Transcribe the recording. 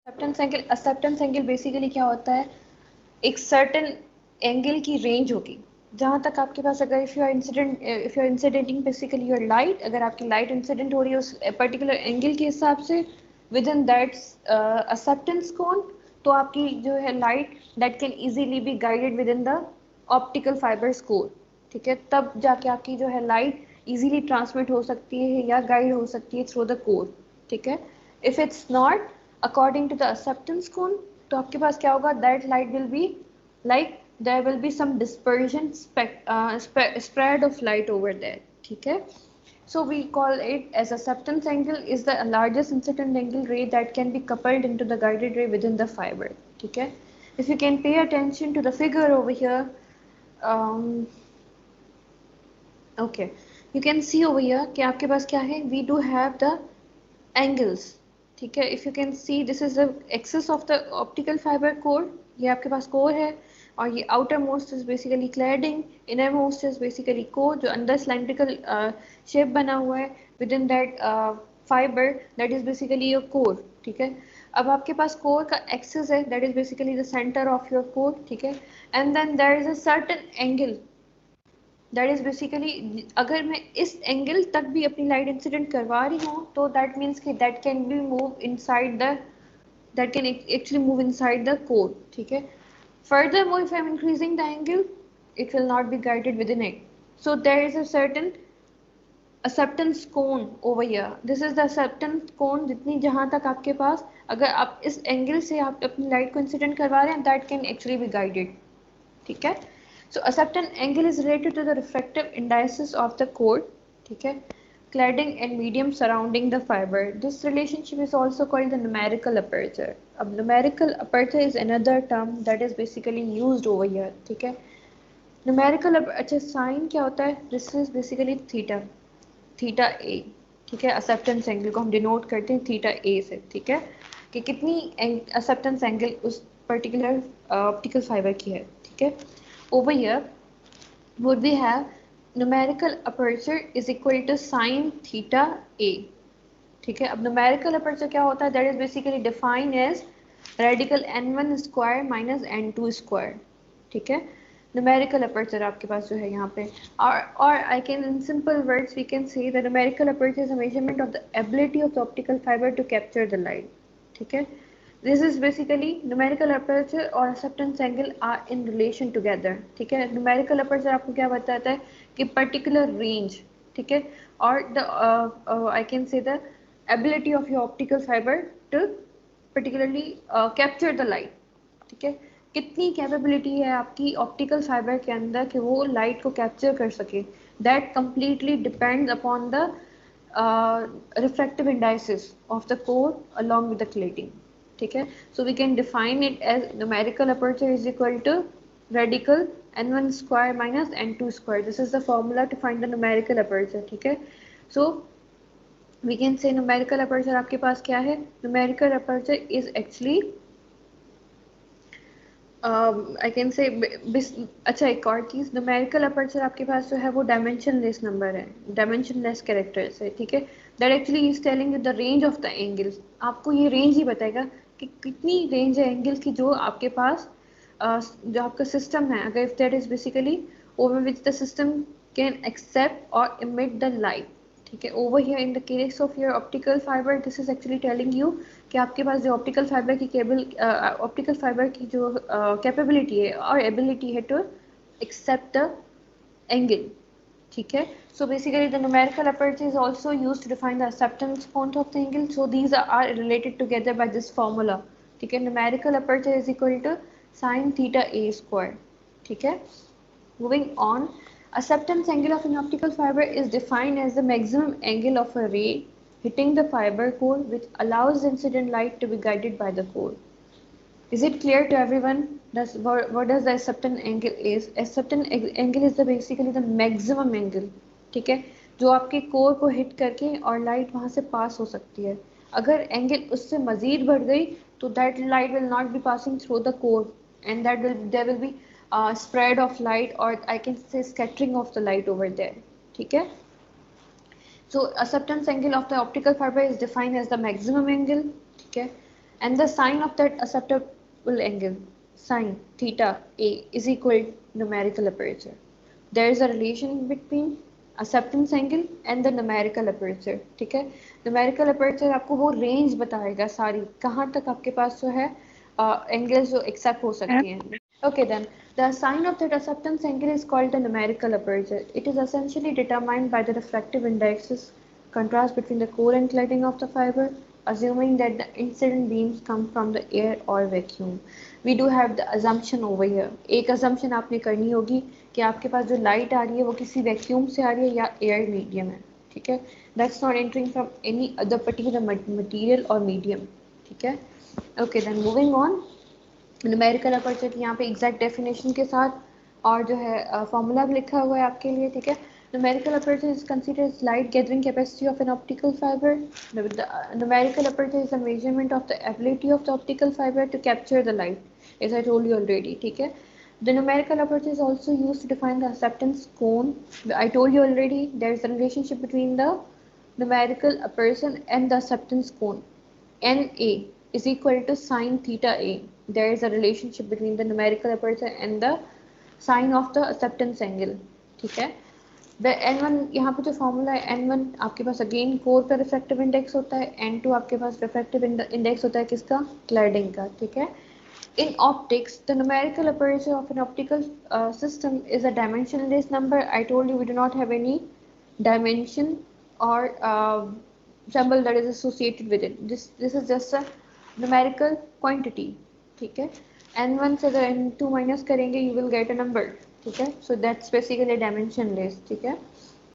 Acceptance angle basically क्या होता है, एक सर्टेन एंगल की रेंज होगी जहाँ तक आपके पास, अगर if you are incidenting basically your light, अगर आपकी लाइट इंसिडेंट हो रही है उस पर्टिकुलर एंगल के हिसाब से with in that acceptance cone, तो आपकी जो है light that can easily be guided with in the optical fibres core, ठीक है, तब जाके आपकी जो है लाइट इजीली ट्रांसमिट हो सकती है या गाइड हो सकती है थ्रू द कोर, ठीक है। If it's not according to the acceptance cone, तो आपके पास क्या होगा, that light will be like there will be some dispersion spread of light over there, ठीक है। So we call it as acceptance angle is the largest incident angle ray that can be coupled into the guided ray within the fiber, ठीक है। If you can pay attention to the figure over here, um, okay, you can see over here कि आपके पास क्या है, we do have the angles, ठीक है। If you can see this is the axis of the optical fibre core, ये आपके पास core है, और ये outer most is basically cladding, inner most is basically core जो अंदर सिलेंड्रिकल शेप बना हुआ है with in that fibre, that is basically your core, ठीक है। अब आपके पास कोर का एक्सिस है, that is basically the centre of your core, ठीक है। And then there is a certain angle, that is basically अगर मैं इस एंगल तक भी अपनी लाइट इंसिडेंट करवा रही हूँ, तो दैट मीन्स कि that can be move inside the, that can actually move inside the core, ठीक है। Furthermore, if I am increasing the angle, it will not be guided within it. So there is a certain acceptance cone over here. This is the acceptance cone जितनी जहाँ तक आपके पास, अगर आप इस एंगल से आप अपनी लाइट को इंसिडेंट करवा रहे हैं, that can actually be guided, ठीक है। So acceptance angle is related to the refractive indices of the core, ठीक है, cladding and medium surrounding the fiber. This relationship is also called the numerical aperture. अब numerical aperture is another term that is basically used over here, ठीक है। numerical अच्छा sign क्या होता है, this is basically theta, theta A, ठीक है। Acceptance angle को हम डिनोट करते हैं थीटा ए से, ठीक है, कि कितनी एक्सेप्टेंस एंगल उस पर्टिकुलर ऑप्टिकल फाइबर की है, ठीक है। Over here would we have numerical aperture is equal to sin theta a, ठीक है। अब numerical aperture क्या होता है, that is basically defined as radical n1 square minus n2 square, ठीक है। numerical aperture आपके पास जो है यहाँ पे, और I can in simple words we can say that numerical aperture is a measurement of the ability of the optical fiber to capture the light, ठीक है। This is basically numerical aperture और acceptance angle are in relation together, ठीक है। numerical aperture आपको क्या बताता है कि particular range, ठीक है, और the I can say the ability of your optical fiber to particularly capture the light, ठीक है। कितनी कैपेबिलिटी है आपकी ऑप्टिकल फाइबर के अंदर कि वो लाइट को कैप्चर कर सके, that completely depends upon the refractive indices of the core along with the cladding, ठीक है। So we can define it as numerical aperture is equal to radical n1 square minus n2 square, this is the formula to find the numerical aperture, ठीक है। So we can say numerical aperture आपके पास क्या है, numerical aperture is actually I can say, अच्छा एक और चीज़, numerical aperture आपके पास जो है वो डायमेंशन लेस नंबर है, डायमेंशन लेस कैरेक्टर्स है, ठीक है। That actually is telling you the range of the angles, आपको ये रेंज ही बताएगा कि कितनी रेंज है एंगल की जो आपके पास जो आपका सिस्टम है, अगर if that is basically over which the system can accept और इमिट द लाइट, ठीक है। Over here in the case of your optical fibre this is actually telling you कि आपके पास जो ऑप्टिकल फाइबर की ऑप्टिकल फाइबर की जो कैपेबिलिटी है और एबिलिटी है टू एक्सेप्ट द एंगल, ठीक है। So basically the numerical aperture is also used to define the acceptance point of the angle, so these are related together by this formula, ठीक है। Numerical aperture is equal to sin theta a square, ठीक है। Moving on, acceptance angle of an optical fiber is defined as the maximum angle of a ray hitting the fiber core which allows the incident light to be guided by the core. Is it clear to everyone? What does the acceptance angle is? Acceptance angle is the basically the maximum angle, ठीक है, जो आपके core को hit करके और light वहाँ से पास हो सकती है। अगर एंगल उससे मज़ीद बढ़ गई तो that light will not be passing through the core and that will there will be spread of light or I can say scattering of the light over there, ठीक है। So acceptance angle of the optical fiber is defined as the maximum angle, ठीक है। and the sine of that acceptable angle sine theta a is equal to numerical aperture. There is a relation between acceptance angle and the numerical aperture. ठीक है, numerical aperture आपको वो range बताएगा सारी कहाँ तक आपके पास जो है angles जो accept हो सकती हैं. Okay, then the sign of that acceptance angle is called the numerical aperture. It is essentially determined by the refractive indexes, contrast between the core and cladding of the fiber, assuming that the incident beams come from the air or vacuum. We do have the assumption over here. एक assumption आपने करनी होगी कि आपके पास जो light आ रही है वो किसी vacuum से आ रही है या air medium है. ठीक है? That's not entering from any other particular material or medium. ठीक है? Okay, then moving on. Numerical aperture की यहाँ पे एग्जैक्ट डेफिनेशन के साथ और जो है फॉर्मूला भी लिखा हुआ है आपके लिए. ठीक है, numerical aperture is considered light gathering capacity of an optical fibre. Numerical aperture is the measurement of the ability of the optical fibre to capture the light as I told you already. ठीक है, the numerical aperture is also used to define the acceptance cone. I told you already there is a relationship between the numerical aperture and the acceptance cone. NA is equal to sine theta A. There is a relationship between the numerical aperture and the sine of the acceptance angle. ठीक है, N1 यहाँ पे जो formula है N1 आपके पास again core का refractive index होता है, N2 आपके पास रिफ्रैक्टिव इंडेक्स होता है किसका, क्लैडिंग का. ठीक है, in optics the numerical aperture of an optical system is a dimensionless number. I told you we do not have any dimension or symbol that is associated with it. This is just a numerical quantity. ठीक है, n1 से अगर n2 minus करेंगे you will get a number. ठीक है, so that's basically dimensionless. ठीक है,